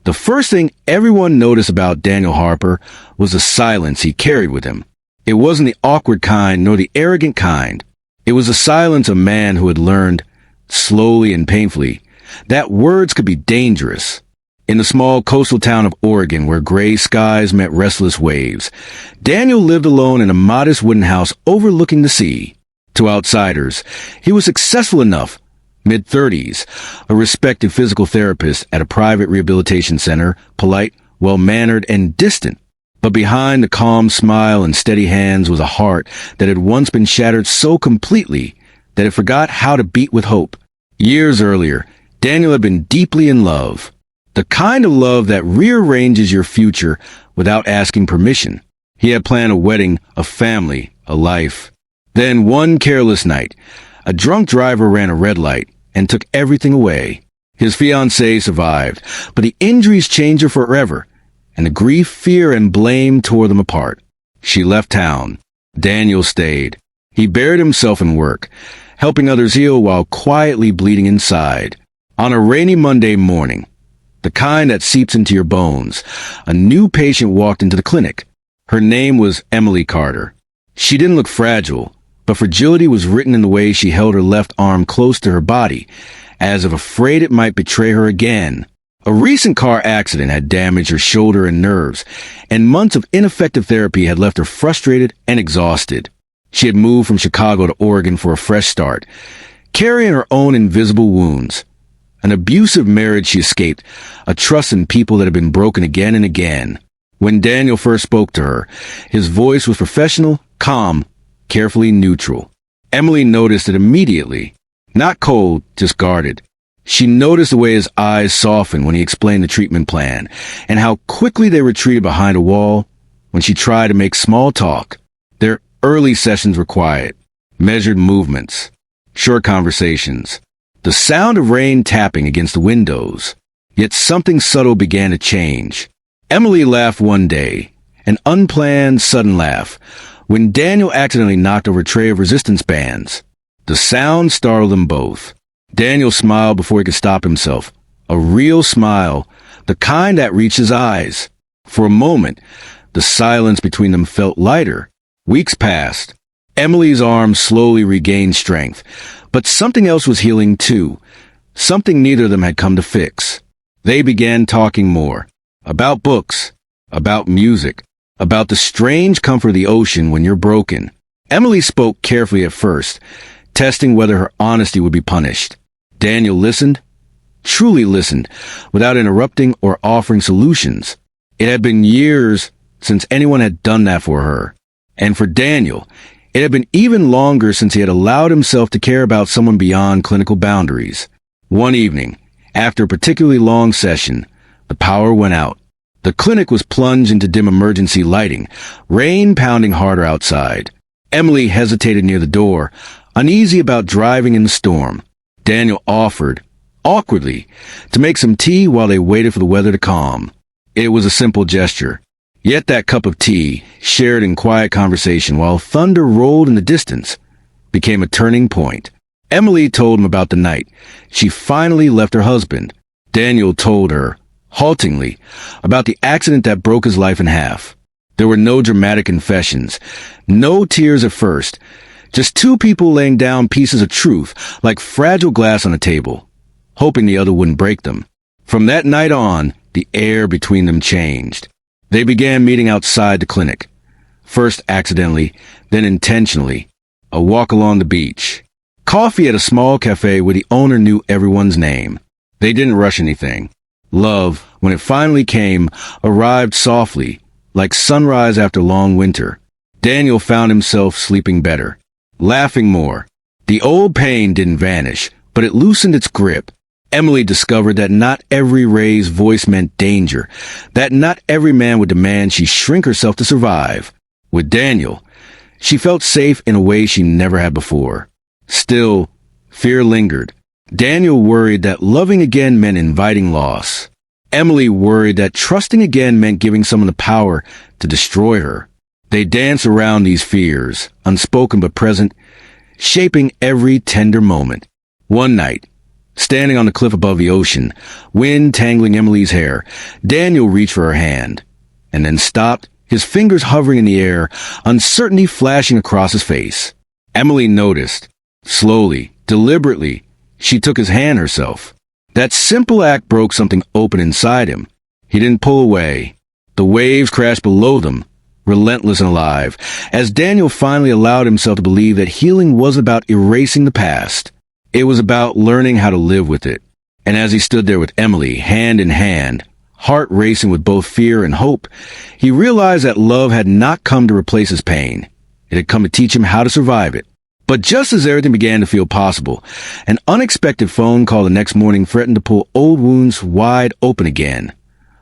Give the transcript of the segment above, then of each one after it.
The first thing everyone noticed about Daniel Harper was the silence he carried with him. It wasn't the awkward kind nor the arrogant kind. It was the silence of a man who had learned, slowly and painfully, that words could be dangerous. In the small coastal town of Oregon, where gray skies met restless waves, Daniel lived alone in a modest wooden house overlooking the sea. To outsiders, he was successful enough, mid-30s, a respected physical therapist at a private rehabilitation center, polite, well-mannered, and distant. But behind the calm smile and steady hands was a heart that had once been shattered so completely that it forgot how to beat with hope. Years earlier, Daniel had been deeply in love. The kind of love that rearranges your future without asking permission. He had planned a wedding, a family, a life. Then one careless night, a drunk driver ran a red light and took everything away. His fiancée survived, but the injuries changed her forever, and the grief, fear, and blame tore them apart. She left town. Daniel stayed. He buried himself in work, helping others heal while quietly bleeding inside. On a rainy Monday morning, the kind that seeps into your bones, a new patient walked into the clinic. Her name was Emily Carter. She didn't look fragile, but fragility was written in the way she held her left arm close to her body, as if afraid it might betray her again. A recent car accident had damaged her shoulder and nerves, and months of ineffective therapy had left her frustrated and exhausted. She had moved from Chicago to Oregon for a fresh start, carrying her own invisible wounds. An abusive marriage she escaped, a trust in people that had been broken again and again. When Daniel first spoke to her, his voice was professional, calm, carefully neutral. Emily noticed it immediately. Not cold, just guarded. She noticed the way his eyes softened when he explained the treatment plan, and how quickly they retreated behind a wall when she tried to make small talk. Their early sessions were quiet, measured movements, short conversations. The sound of rain tapping against the windows. Yet something subtle began to change. Emily laughed one day, an unplanned, sudden laugh, when Daniel accidentally knocked over a tray of resistance bands. The sound startled them both. Daniel smiled before he could stop himself. A real smile, the kind that reached his eyes. For a moment, the silence between them felt lighter. Weeks passed. Emily's arm slowly regained strength, but something else was healing too. Something neither of them had come to fix. They began talking more. About books. About music. About the strange comfort of the ocean when you're broken. Emily spoke carefully at first, testing whether her honesty would be punished. Daniel listened, truly listened, without interrupting or offering solutions. It had been years since anyone had done that for her. And for Daniel, it had been even longer since he had allowed himself to care about someone beyond clinical boundaries. One evening, after a particularly long session, the power went out. The clinic was plunged into dim emergency lighting, rain pounding harder outside. Emily hesitated near the door, uneasy about driving in the storm. Daniel offered, awkwardly, to make some tea while they waited for the weather to calm. It was a simple gesture. Yet that cup of tea, shared in quiet conversation while thunder rolled in the distance, became a turning point. Emily told him about the night she finally left her husband. Daniel told her, haltingly, about the accident that broke his life in half. There were no dramatic confessions, no tears at first, just two people laying down pieces of truth like fragile glass on a table, hoping the other wouldn't break them. From that night on, the air between them changed. They began meeting outside the clinic, first accidentally, then intentionally, a walk along the beach, coffee at a small cafe where the owner knew everyone's name. They didn't rush anything. Love, when it finally came, arrived softly, like sunrise after long winter. Daniel found himself sleeping better, laughing more. The old pain didn't vanish, but it loosened its grip. Emily discovered that not every raised voice meant danger, that not every man would demand she shrink herself to survive. With Daniel, she felt safe in a way she never had before. Still, fear lingered. Daniel worried that loving again meant inviting loss. Emily worried that trusting again meant giving someone the power to destroy her. They danced around these fears, unspoken but present, shaping every tender moment. One night, Standing on the cliff above the ocean, wind tangling Emily's hair, Daniel reached for her hand, and then stopped, his fingers hovering in the air, uncertainty flashing across his face. Emily noticed. Slowly, deliberately, she took his hand herself. That simple act broke something open inside him. He didn't pull away. The waves crashed below them, relentless and alive, as Daniel finally allowed himself to believe that healing wasn't about erasing the past. It was about learning how to live with it. And as he stood there with Emily, hand in hand, heart racing with both fear and hope, he realized that love had not come to replace his pain. It had come to teach him how to survive it. But just as everything began to feel possible, an unexpected phone call the next morning threatened to pull old wounds wide open again,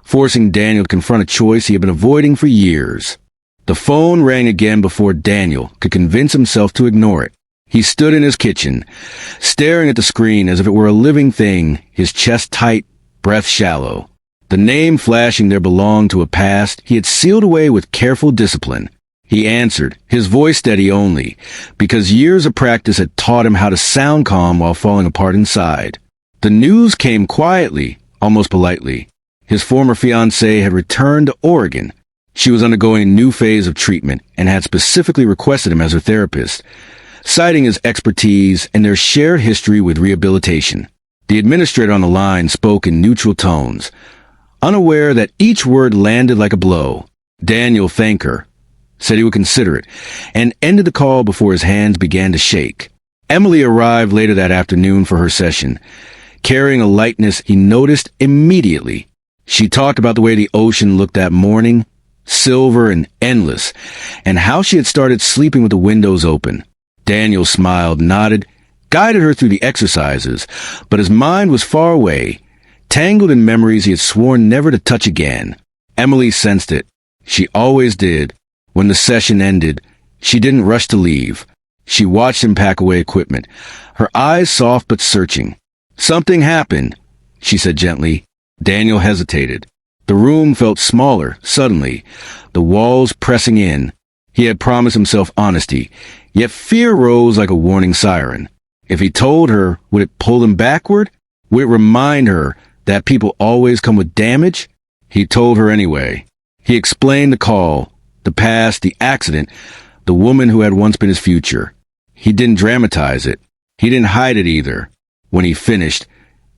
forcing Daniel to confront a choice he had been avoiding for years. The phone rang again before Daniel could convince himself to ignore it. He stood in his kitchen, staring at the screen as if it were a living thing, his chest tight, breath shallow. The name flashing there belonged to a past he had sealed away with careful discipline. He answered, his voice steady only, because years of practice had taught him how to sound calm while falling apart inside. The news came quietly, almost politely. His former fiancée had returned to Oregon. She was undergoing a new phase of treatment and had specifically requested him as her therapist, citing his expertise and their shared history with rehabilitation. The administrator on the line spoke in neutral tones, unaware that each word landed like a blow. Daniel thanked her, said he would consider it, and ended the call before his hands began to shake. Emily arrived later that afternoon for her session, carrying a lightness he noticed immediately. She talked about the way the ocean looked that morning, silver and endless, and how she had started sleeping with the windows open. Daniel smiled, nodded, guided her through the exercises, but his mind was far away, tangled in memories he had sworn never to touch again. Emily sensed it. She always did. When the session ended, she didn't rush to leave. She watched him pack away equipment, her eyes soft but searching. "Something happened," she said gently. Daniel hesitated. The room felt smaller, suddenly, the walls pressing in. He had promised himself honesty, yet fear rose like a warning siren. If he told her, would it pull him backward? Would it remind her that people always come with damage? He told her anyway. He explained the call, the past, the accident, the woman who had once been his future. He didn't dramatize it. He didn't hide it either. When he finished,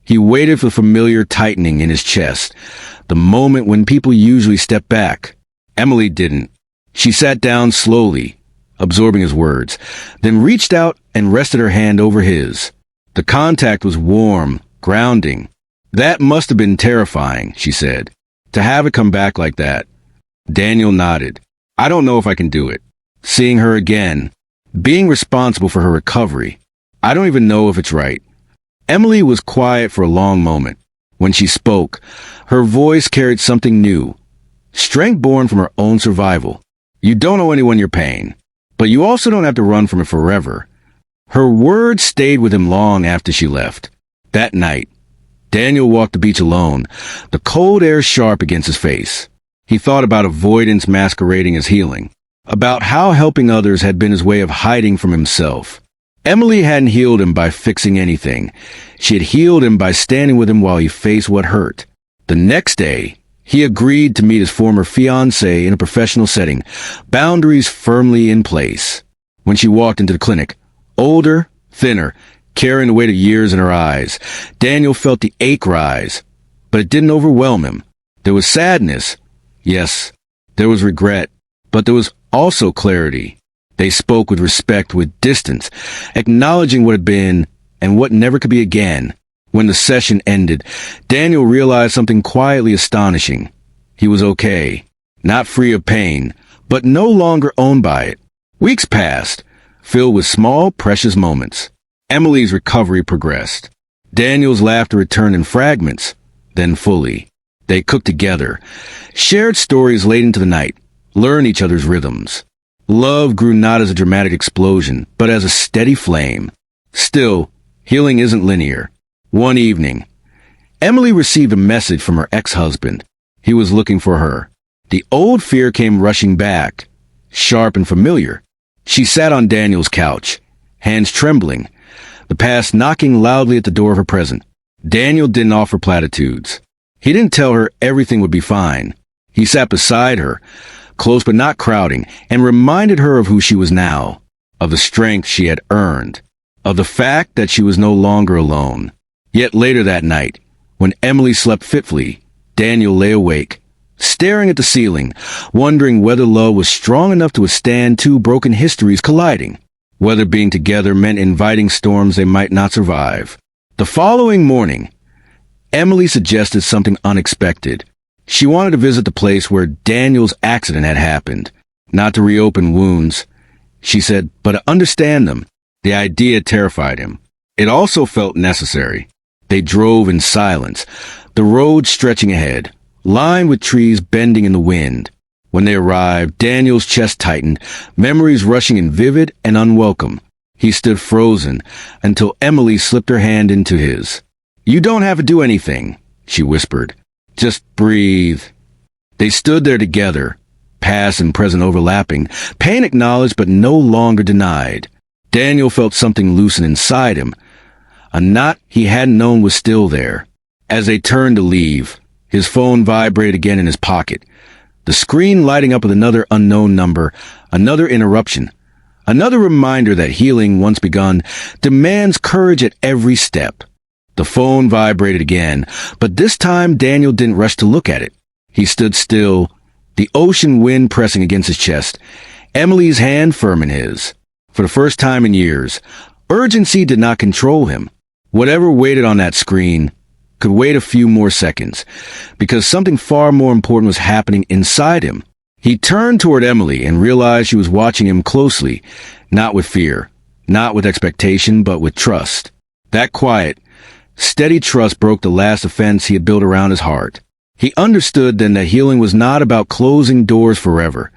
he waited for the familiar tightening in his chest, the moment when people usually step back. Emily didn't. She sat down slowly, absorbing his words, then reached out and rested her hand over his. The contact was warm, grounding. "That must have been terrifying," she said, "to have it come back like that." Daniel nodded. "I don't know if I can do it. Seeing her again, being responsible for her recovery, I don't even know if it's right." Emily was quiet for a long moment. When she spoke, her voice carried something new, strength born from her own survival. "You don't owe anyone your pain, but you also don't have to run from it forever." Her words stayed with him long after she left. That night, Daniel walked the beach alone, the cold air sharp against his face. He thought about avoidance masquerading as healing, about how helping others had been his way of hiding from himself. Emily hadn't healed him by fixing anything. She had healed him by standing with him while he faced what hurt. The next day, he agreed to meet his former fiancée in a professional setting, boundaries firmly in place. When she walked into the clinic, older, thinner, carrying the weight of years in her eyes, Daniel felt the ache rise, but it didn't overwhelm him. There was sadness. Yes, there was regret, but there was also clarity. They spoke with respect, with distance, acknowledging what had been and what never could be again. When the session ended, Daniel realized something quietly astonishing. He was okay, not free of pain, but no longer owned by it. Weeks passed, filled with small, precious moments. Emily's recovery progressed. Daniel's laughter returned in fragments, then fully. They cooked together, shared stories late into the night, learned each other's rhythms. Love grew not as a dramatic explosion, but as a steady flame. Still, healing isn't linear. One evening, Emily received a message from her ex-husband. He was looking for her. The old fear came rushing back, sharp and familiar. She sat on Daniel's couch, hands trembling, the past knocking loudly at the door of her present. Daniel didn't offer platitudes. He didn't tell her everything would be fine. He sat beside her, close but not crowding, and reminded her of who she was now, of the strength she had earned, of the fact that she was no longer alone. Yet later that night, when Emily slept fitfully, Daniel lay awake, staring at the ceiling, wondering whether love was strong enough to withstand two broken histories colliding, whether being together meant inviting storms they might not survive. The following morning, Emily suggested something unexpected. She wanted to visit the place where Daniel's accident had happened, not to reopen wounds, she said, but to understand them. The idea terrified him. It also felt necessary. They drove in silence, the road stretching ahead, lined with trees bending in the wind. When they arrived, Daniel's chest tightened, memories rushing in vivid and unwelcome. He stood frozen until Emily slipped her hand into his. "You don't have to do anything," she whispered. "Just breathe." They stood there together, past and present overlapping, pain acknowledged but no longer denied. Daniel felt something loosen inside him. A knot he hadn't known was still there. As they turned to leave, his phone vibrated again in his pocket, the screen lighting up with another unknown number, another interruption, another reminder that healing, once begun, demands courage at every step. The phone vibrated again, but this time Daniel didn't rush to look at it. He stood still, the ocean wind pressing against his chest, Emily's hand firm in his. For the first time in years, urgency did not control him. Whatever waited on that screen could wait a few more seconds, because something far more important was happening inside him. He turned toward Emily and realized she was watching him closely, not with fear, not with expectation, but with trust. That quiet, steady trust broke the last defense he had built around his heart. He understood then that healing was not about closing doors forever.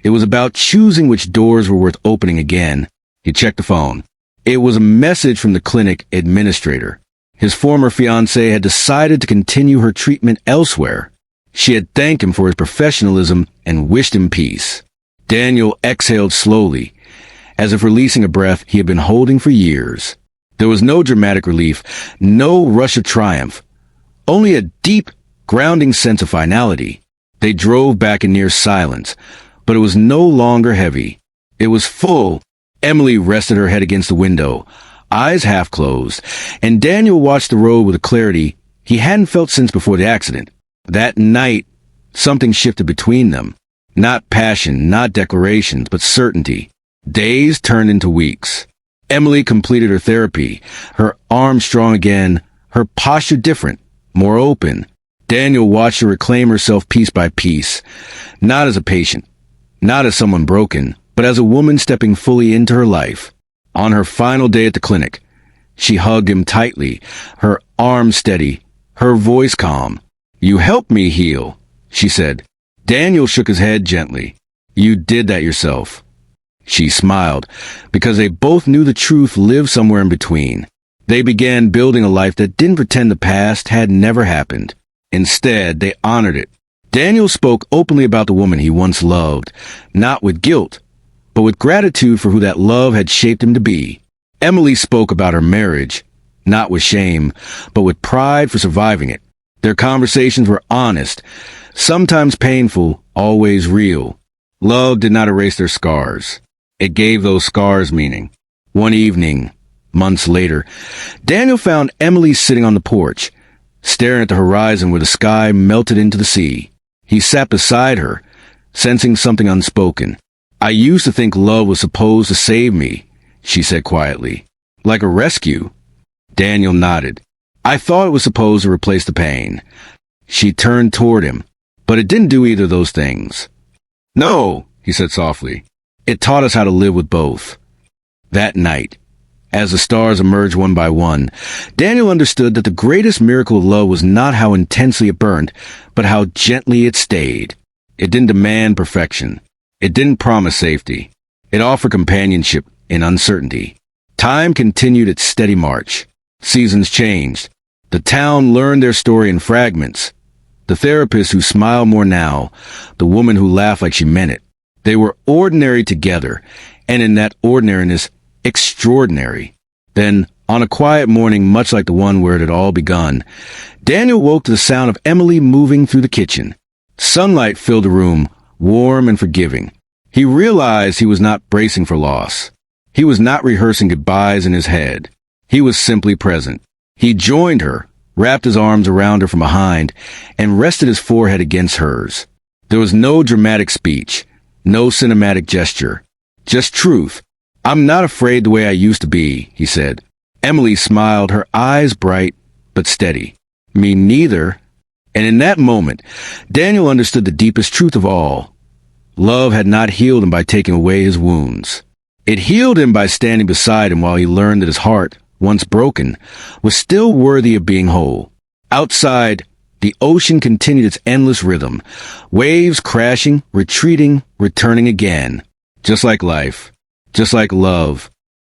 It was about choosing which doors were worth opening again. He checked the phone. It was a message from the clinic administrator. His former fiancée had decided to continue her treatment elsewhere. She had thanked him for his professionalism and wished him peace. Daniel exhaled slowly, as if releasing a breath he had been holding for years. There was no dramatic relief, no rush of triumph, only a deep, grounding sense of finality. They drove back in near silence, but it was no longer heavy. It was full. Emily rested her head against the window, eyes half closed, and Daniel watched the road with a clarity he hadn't felt since before the accident. That night, something shifted between them. Not passion, not declarations, but certainty. Days turned into weeks. Emily completed her therapy, her arms strong again, her posture different, more open. Daniel watched her reclaim herself piece by piece, not as a patient, not as someone broken, but as a woman stepping fully into her life. On her final day at the clinic, she hugged him tightly, her arms steady, her voice calm. "You helped me heal," she said. Daniel shook his head gently. "You did that yourself." She smiled, because they both knew the truth lived somewhere in between. They began building a life that didn't pretend the past had never happened. Instead, they honored it. Daniel spoke openly about the woman he once loved, not with guilt, but with gratitude for who that love had shaped him to be. Emily spoke about her marriage, not with shame, but with pride for surviving it. Their conversations were honest, sometimes painful, always real. Love did not erase their scars. It gave those scars meaning. One evening, months later, Daniel found Emily sitting on the porch, staring at the horizon where the sky melted into the sea. He sat beside her, sensing something unspoken. "I used to think love was supposed to save me," she said quietly. "Like a rescue?" Daniel nodded. "I thought it was supposed to replace the pain." She turned toward him, but it didn't do either of those things. "No," he said softly. "It taught us how to live with both." That night, as the stars emerged one by one, Daniel understood that the greatest miracle of love was not how intensely it burned, but how gently it stayed. It didn't demand perfection. It didn't promise safety. It offered companionship in uncertainty. Time continued its steady march. Seasons changed. The town learned their story in fragments. The therapist who smiled more now, the woman who laughed like she meant it. They were ordinary together, and in that ordinariness, extraordinary. Then, On a quiet morning, much like the one where it had all begun, Daniel woke to the sound of Emily moving through the kitchen. Sunlight filled the room, warm and forgiving. He realized he was not bracing for loss. He was not rehearsing goodbyes in his head. He was simply present. He joined her, wrapped his arms around her from behind, and rested his forehead against hers. There was no dramatic speech, no cinematic gesture, just truth. "I'm not afraid the way I used to be," he said. Emily smiled, her eyes bright but steady. "Me neither." And in that moment, Daniel understood the deepest truth of all. Love had not healed him by taking away his wounds. It healed him by standing beside him while he learned that his heart, once broken, was still worthy of being whole. Outside, the ocean continued its endless rhythm, waves crashing, retreating, returning again. Just like life, just like love,